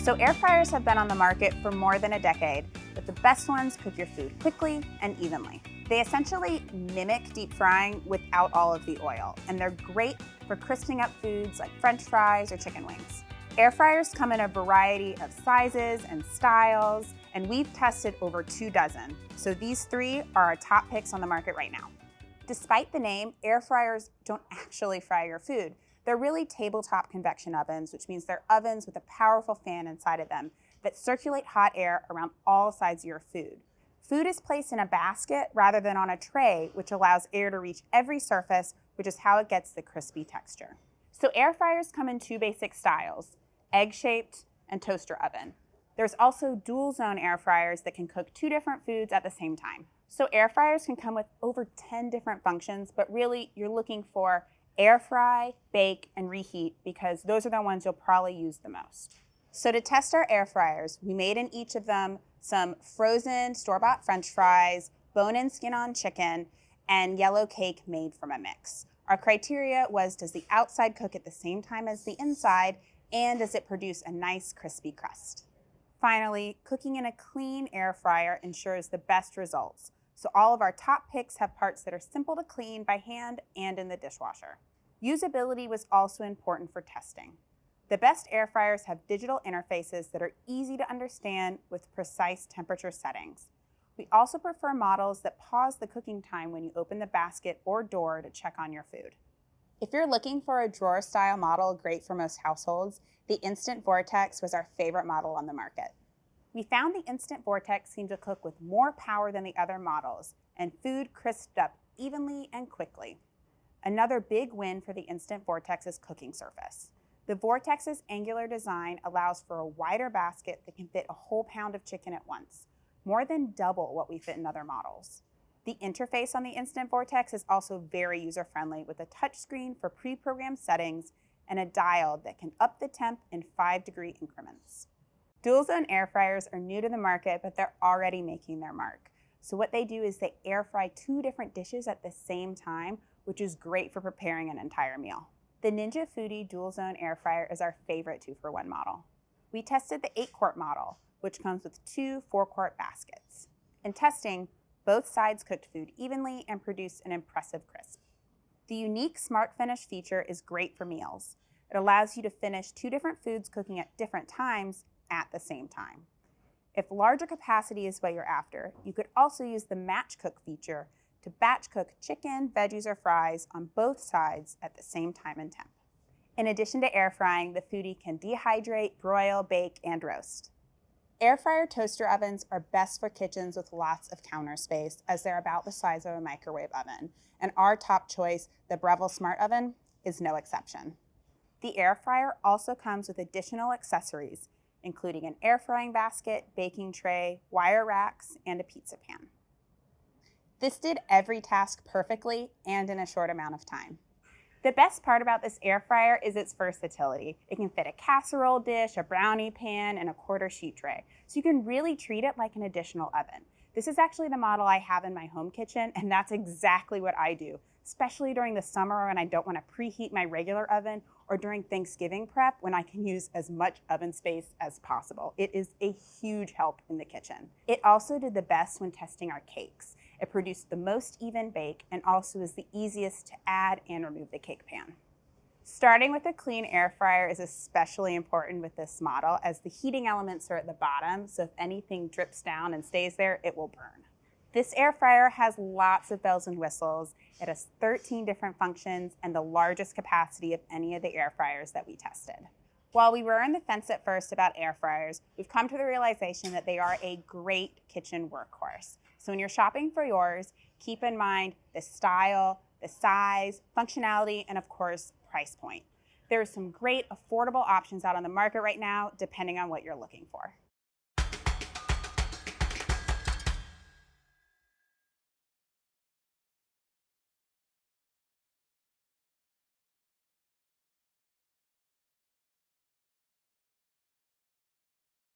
So air fryers have been on the market for more than a decade, but the best ones cook your food quickly and evenly. They essentially mimic deep frying without all of the oil, and they're great for crisping up foods like French fries or chicken wings. Air fryers come in a variety of sizes and styles, and we've tested over 24. So these 3 are our top picks on the market right now. Despite the name, air fryers don't actually fry your food. They're really tabletop convection ovens, which means they're ovens with a powerful fan inside of them that circulate hot air around all sides of your food. Food is placed in a basket rather than on a tray, which allows air to reach every surface, which is how it gets the crispy texture. So air fryers come in 2 basic styles, egg-shaped and toaster oven. There's also DualZone air fryers that can cook 2 different foods at the same time. So air fryers can come with over 10 different functions, but really you're looking for air fry, bake, and reheat because those are the ones you'll probably use the most. So to test our air fryers, we made in each of them some frozen store-bought French fries, bone-in skin-on chicken, and yellow cake made from a mix. Our criteria was, does the outside cook at the same time as the inside, and does it produce a nice crispy crust? Finally, cooking in a clean air fryer ensures the best results. So all of our top picks have parts that are simple to clean by hand and in the dishwasher. Usability was also important for testing. The best air fryers have digital interfaces that are easy to understand with precise temperature settings. We also prefer models that pause the cooking time when you open the basket or door to check on your food. If you're looking for a drawer-style model great for most households, the Instant Vortex was our favorite model on the market. We found the Instant Vortex seemed to cook with more power than the other models, and food crisped up evenly and quickly. Another big win for the Instant Vortex's cooking surface. The Vortex's angular design allows for a wider basket that can fit a whole pound of chicken at once, more than double what we fit in other models. The interface on the Instant Vortex is also very user-friendly with a touchscreen for pre-programmed settings and a dial that can up the temp in 5-degree increments. DualZone air fryers are new to the market, but they're already making their mark. So what they do is they air fry 2 different dishes at the same time, which is great for preparing an entire meal. The Ninja Foodi DualZone air fryer is our favorite 2-for-1 model. We tested the 8-quart model, which comes with 2 4-quart baskets. In testing, both sides cooked food evenly and produced an impressive crisp. The unique Smart Finish feature is great for meals. It allows you to finish 2 different foods cooking at different times at the same time. If larger capacity is what you're after, you could also use the Match Cook feature to batch cook chicken, veggies, or fries on both sides at the same time and temp. In addition to air frying, the Foodie can dehydrate, broil, bake, and roast. Air fryer toaster ovens are best for kitchens with lots of counter space as they're about the size of a microwave oven, and our top choice, the Breville Smart Oven, is no exception. The air fryer also comes with additional accessories, including an air frying basket, baking tray, wire racks, and a pizza pan. This did every task perfectly and in a short amount of time. The best part about this air fryer is its versatility. It can fit a casserole dish, a brownie pan, and a quarter sheet tray. So you can really treat it like an additional oven. This is actually the model I have in my home kitchen, and that's exactly what I do, especially during the summer when I don't want to preheat my regular oven, or during Thanksgiving prep when I can use as much oven space as possible. It is a huge help in the kitchen. It also did the best when testing our cakes. It produced the most even bake and also is the easiest to add and remove the cake pan. Starting with a clean air fryer is especially important with this model as the heating elements are at the bottom, so if anything drips down and stays there, it will burn. This air fryer has lots of bells and whistles. It has 13 different functions and the largest capacity of any of the air fryers that we tested. While we were on the fence at first about air fryers, we've come to the realization that they are a great kitchen workhorse. So when you're shopping for yours, keep in mind the style, the size, functionality, and of course, price point. There are some great affordable options out on the market right now, depending on what you're looking for.